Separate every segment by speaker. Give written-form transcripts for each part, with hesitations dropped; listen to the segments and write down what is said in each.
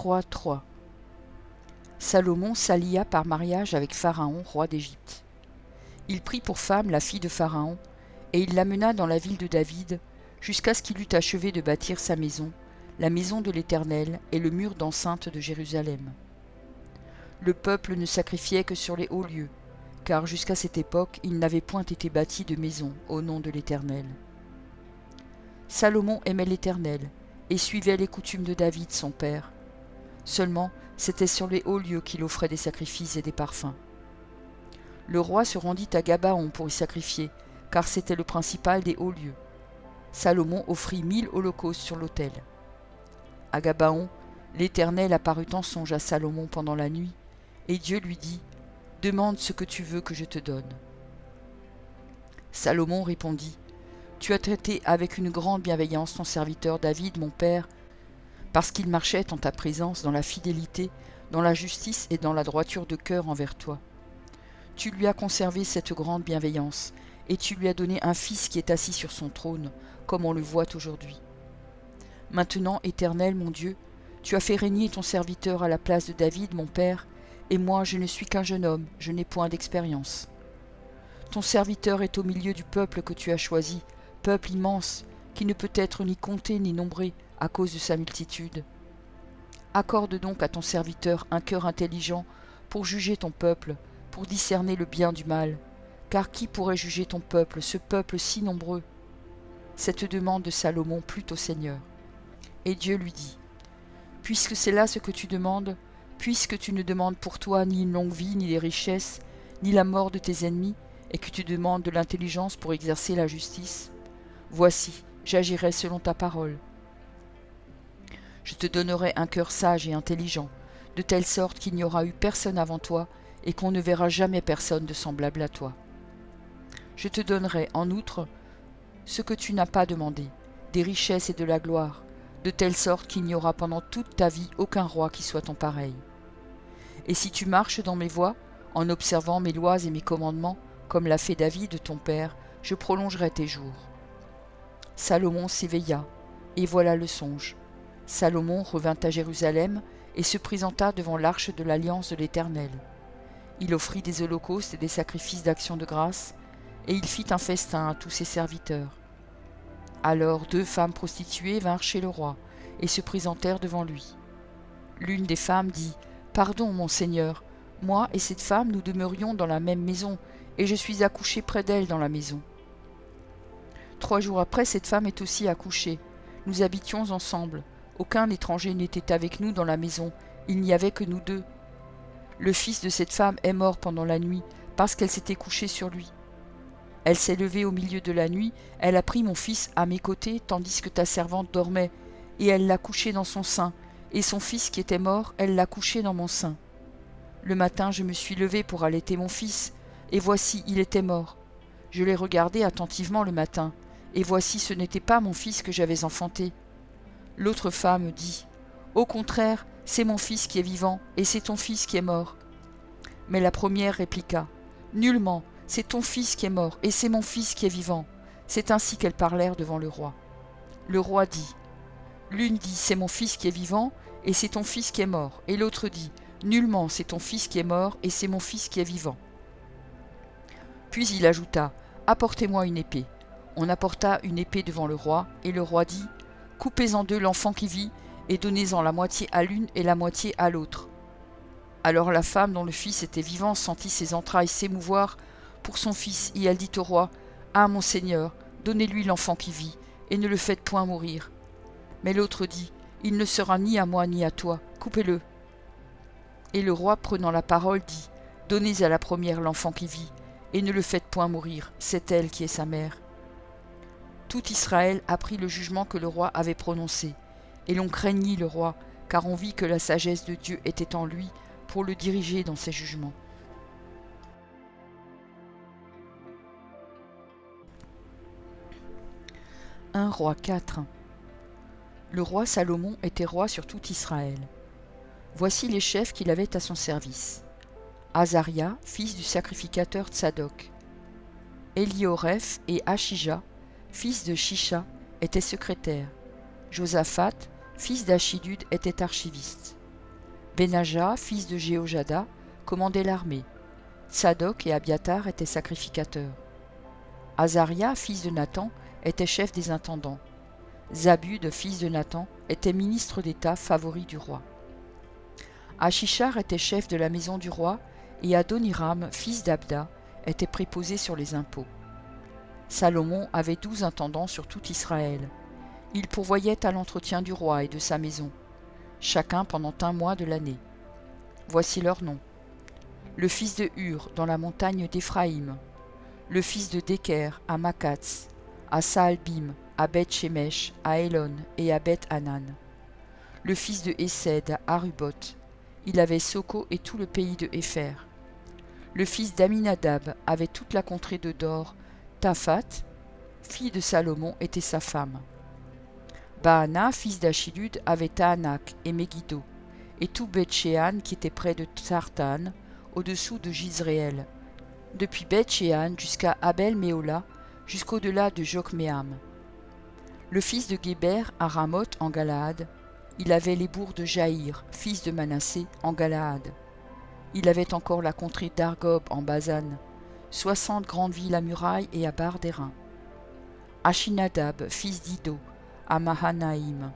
Speaker 1: Rois 3. Salomon s'allia par mariage avec Pharaon, roi d'Égypte. Il prit pour femme la fille de Pharaon, et il l'amena dans la ville de David, jusqu'à ce qu'il eût achevé de bâtir sa maison, la maison de l'Éternel et le mur d'enceinte de Jérusalem. Le peuple ne sacrifiait que sur les hauts lieux, car jusqu'à cette époque il n'avait point été bâti de maison au nom de l'Éternel. Salomon aimait l'Éternel, et suivait les coutumes de David son père. Seulement, c'était sur les hauts lieux qu'il offrait des sacrifices et des parfums. Le roi se rendit à Gabaon pour y sacrifier, car c'était le principal des hauts lieux. Salomon offrit 1000 holocaustes sur l'autel. À Gabaon, l'Éternel apparut en songe à Salomon pendant la nuit, et Dieu lui dit : « Demande ce que tu veux que je te donne. » Salomon répondit : « Tu as traité avec une grande bienveillance ton serviteur David, mon père, parce qu'il marchait en ta présence dans la fidélité, dans la justice et dans la droiture de cœur envers toi. Tu lui as conservé cette grande bienveillance, et tu lui as donné un fils qui est assis sur son trône, comme on le voit aujourd'hui. Maintenant, Éternel, mon Dieu, tu as fait régner ton serviteur à la place de David, mon père, et moi je ne suis qu'un jeune homme, je n'ai point d'expérience. Ton serviteur est au milieu du peuple que tu as choisi, peuple immense, qui ne peut être ni compté ni nombré à cause de sa multitude. Accorde donc à ton serviteur un cœur intelligent pour juger ton peuple, pour discerner le bien du mal, car qui pourrait juger ton peuple, ce peuple si nombreux ? Cette demande de Salomon plut au Seigneur. Et Dieu lui dit : « Puisque c'est là ce que tu demandes, puisque tu ne demandes pour toi ni une longue vie, ni des richesses, ni la mort de tes ennemis, et que tu demandes de l'intelligence pour exercer la justice, voici, j'agirai selon ta parole. Je te donnerai un cœur sage et intelligent, de telle sorte qu'il n'y aura eu personne avant toi, et qu'on ne verra jamais personne de semblable à toi. Je te donnerai, en outre, ce que tu n'as pas demandé, des richesses et de la gloire, de telle sorte qu'il n'y aura pendant toute ta vie aucun roi qui soit ton pareil. Et si tu marches dans mes voies, en observant mes lois et mes commandements, comme l'a fait David ton père, je prolongerai tes jours. » Salomon s'éveilla, et voilà le songe. Salomon revint à Jérusalem et se présenta devant l'arche de l'alliance de l'Éternel. Il offrit des holocaustes et des sacrifices d'action de grâce, et il fit un festin à tous ses serviteurs. Alors 2 femmes prostituées vinrent chez le roi, et se présentèrent devant lui. L'une des femmes dit : « Pardon, mon Seigneur, moi et cette femme nous demeurions dans la même maison, et je suis accouchée près d'elle dans la maison. 3 jours après, cette femme est aussi accouchée. Nous habitions ensemble. Aucun étranger n'était avec nous dans la maison, il n'y avait que nous 2. Le fils de cette femme est mort pendant la nuit, parce qu'elle s'était couchée sur lui. Elle s'est levée au milieu de la nuit, elle a pris mon fils à mes côtés, tandis que ta servante dormait, et elle l'a couché dans son sein, et son fils qui était mort, elle l'a couché dans mon sein. Le matin, je me suis levée pour allaiter mon fils, et voici, il était mort. Je l'ai regardé attentivement le matin, et voici, ce n'était pas mon fils que j'avais enfanté. » L'autre femme dit : « Au contraire, c'est mon fils qui est vivant, et c'est ton fils qui est mort. » Mais la première répliqua : « Nullement, c'est ton fils qui est mort, et c'est mon fils qui est vivant. » C'est ainsi qu'elles parlèrent devant le roi. Le roi dit : « L'une dit : c'est mon fils qui est vivant, et c'est ton fils qui est mort. Et l'autre dit : Nullement, c'est ton fils qui est mort, et c'est mon fils qui est vivant. » Puis il ajouta : « Apportez-moi une épée. » On apporta une épée devant le roi, et le roi dit : « Coupez en 2 l'enfant qui vit, et donnez-en la moitié à l'une et la moitié à l'autre. » Alors la femme dont le fils était vivant sentit ses entrailles s'émouvoir pour son fils, et elle dit au roi : « Ah, mon Seigneur, donnez-lui l'enfant qui vit, et ne le faites point mourir. » Mais l'autre dit : « Il ne sera ni à moi ni à toi, coupez-le. » Et le roi, prenant la parole, dit : « Donnez à la première l'enfant qui vit, et ne le faites point mourir, c'est elle qui est sa mère. » Tout Israël apprit le jugement que le roi avait prononcé, et l'on craignit le roi, car on vit que la sagesse de Dieu était en lui pour le diriger dans ses jugements. « 1 Roi 4. Le roi Salomon était roi sur tout Israël. Voici les chefs qu'il avait à son service. Azaria, fils du sacrificateur Tsadok. Élioreph et Achija, fils de Shisha, étaient secrétaires. Josaphat, fils d'Achilud, était archiviste. Benaja, fils de Jéhojada, commandait l'armée. Tsadok et Abiatar étaient sacrificateurs. Azaria, fils de Nathan, était chef des intendants. Zabud, fils de Nathan, était ministre d'État favori du roi. Achishar était chef de la maison du roi, et Adoniram, fils d'Abda, était préposé sur les impôts. Salomon avait 12 intendants sur tout Israël. Ils pourvoyaient à l'entretien du roi et de sa maison, chacun pendant 1 mois de l'année. Voici leurs noms. Le fils de Hur, dans la montagne d'Éphraïm. Le fils de Déker, à Makatz, à Saalbim, à Beth-Shemesh, à Elon et à Beth-Hanan. Le fils de Hésed, à Arubot. Il avait Soko et tout le pays de Hépher. Le fils d'Aminadab avait toute la contrée de Dor. Taphat, fille de Salomon, était sa femme. Baana, fils d'Achilud, avait Tahanak et Megiddo, et tout Beth-Shean qui était près de Tsartan, au-dessous de Jizréel, depuis Beth-Shean jusqu'à Abel-Méola, jusqu'au-delà de Jokméam. Le fils de Géber à Ramoth en Galaad, il avait les bourgs de Jaïr, fils de Manassé, en Galaad. Il avait encore la contrée d'Argob en Basan, 60 grandes villes à murailles et à barres d'airain. Achinadab, fils d'Ido, à Mahanaïm.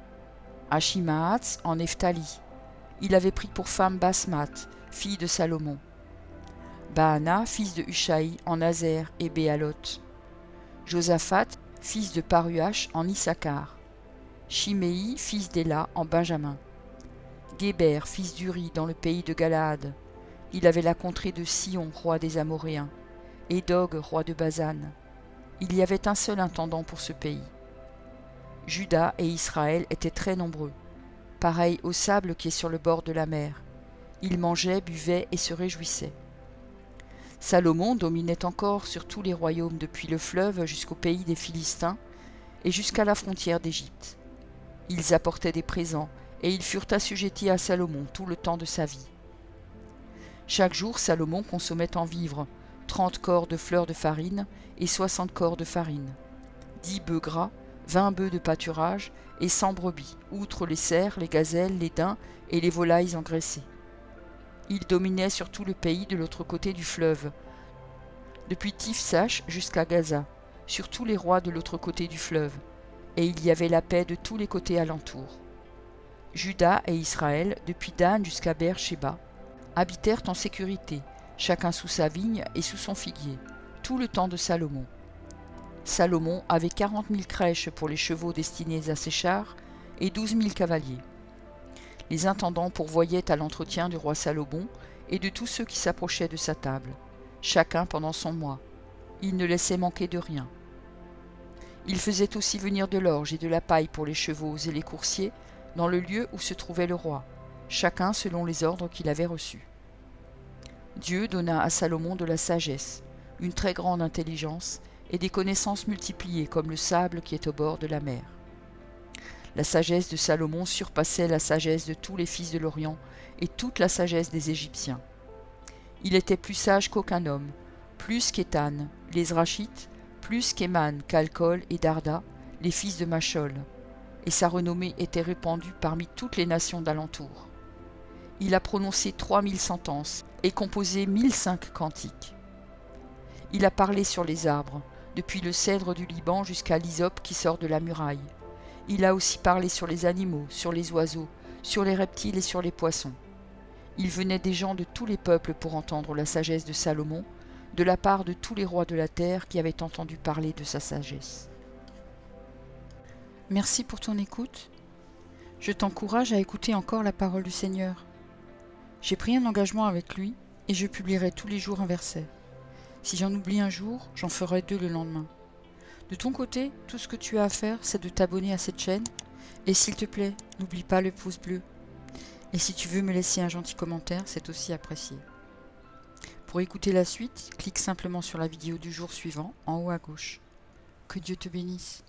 Speaker 1: Achimaatz en Nephtali. Il avait pris pour femme Basmat, fille de Salomon. Baana, fils de Hushaï, en Azer et Béaloth. Josaphat, fils de Paruach, en Issachar. Shimei, fils d'Éla, en Benjamin. Géber, fils d'Uri, dans le pays de Galaad. Il avait la contrée de Sion, roi des Amoréens, et d'Og, roi de Basan. Il y avait un seul intendant pour ce pays. Juda et Israël étaient très nombreux, pareil au sable qui est sur le bord de la mer. Ils mangeaient, buvaient et se réjouissaient. Salomon dominait encore sur tous les royaumes depuis le fleuve jusqu'au pays des Philistins et jusqu'à la frontière d'Égypte. Ils apportaient des présents et ils furent assujettis à Salomon tout le temps de sa vie. Chaque jour, Salomon consommait en vivres 30 corps de fleurs de farine et 60 corps de farine, 10 bœufs gras, 20 bœufs de pâturage et 100 brebis, outre les cerfs, les gazelles, les daims et les volailles engraissées. Il dominait sur tout le pays de l'autre côté du fleuve, depuis Tifsach jusqu'à Gaza, sur tous les rois de l'autre côté du fleuve, et il y avait la paix de tous les côtés alentours. Juda et Israël, depuis Dan jusqu'à Beer-Shéba, habitèrent en sécurité, chacun sous sa vigne et sous son figuier, tout le temps de Salomon. Salomon avait 40 000 crèches pour les chevaux destinés à ses chars et 12 000 cavaliers. Les intendants pourvoyaient à l'entretien du roi Salomon et de tous ceux qui s'approchaient de sa table, chacun pendant son mois. Ils ne laissaient manquer de rien. Ils faisaient aussi venir de l'orge et de la paille pour les chevaux et les coursiers dans le lieu où se trouvait le roi, chacun selon les ordres qu'il avait reçus. Dieu donna à Salomon de la sagesse, une très grande intelligence et des connaissances multipliées comme le sable qui est au bord de la mer. La sagesse de Salomon surpassait la sagesse de tous les fils de l'Orient et toute la sagesse des Égyptiens. Il était plus sage qu'aucun homme, plus qu'Étan, les Zrachites, plus qu'Éman, Calcol et Darda, les fils de Machol, et sa renommée était répandue parmi toutes les nations d'alentour. Il a prononcé 3000 sentences et composé 1005 cantiques. Il a parlé sur les arbres, depuis le cèdre du Liban jusqu'à l'hysope qui sort de la muraille. Il a aussi parlé sur les animaux, sur les oiseaux, sur les reptiles et sur les poissons. Il venait des gens de tous les peuples pour entendre la sagesse de Salomon, de la part de tous les rois de la terre qui avaient entendu parler de sa sagesse. Merci pour ton écoute. Je t'encourage à écouter encore la parole du Seigneur. J'ai pris un engagement avec lui et je publierai tous les jours un verset. Si j'en oublie un jour, j'en ferai 2 le lendemain. De ton côté, tout ce que tu as à faire, c'est de t'abonner à cette chaîne. Et s'il te plaît, n'oublie pas le pouce bleu. Et si tu veux me laisser un gentil commentaire, c'est aussi apprécié. Pour écouter la suite, clique simplement sur la vidéo du jour suivant, en haut à gauche. Que Dieu te bénisse.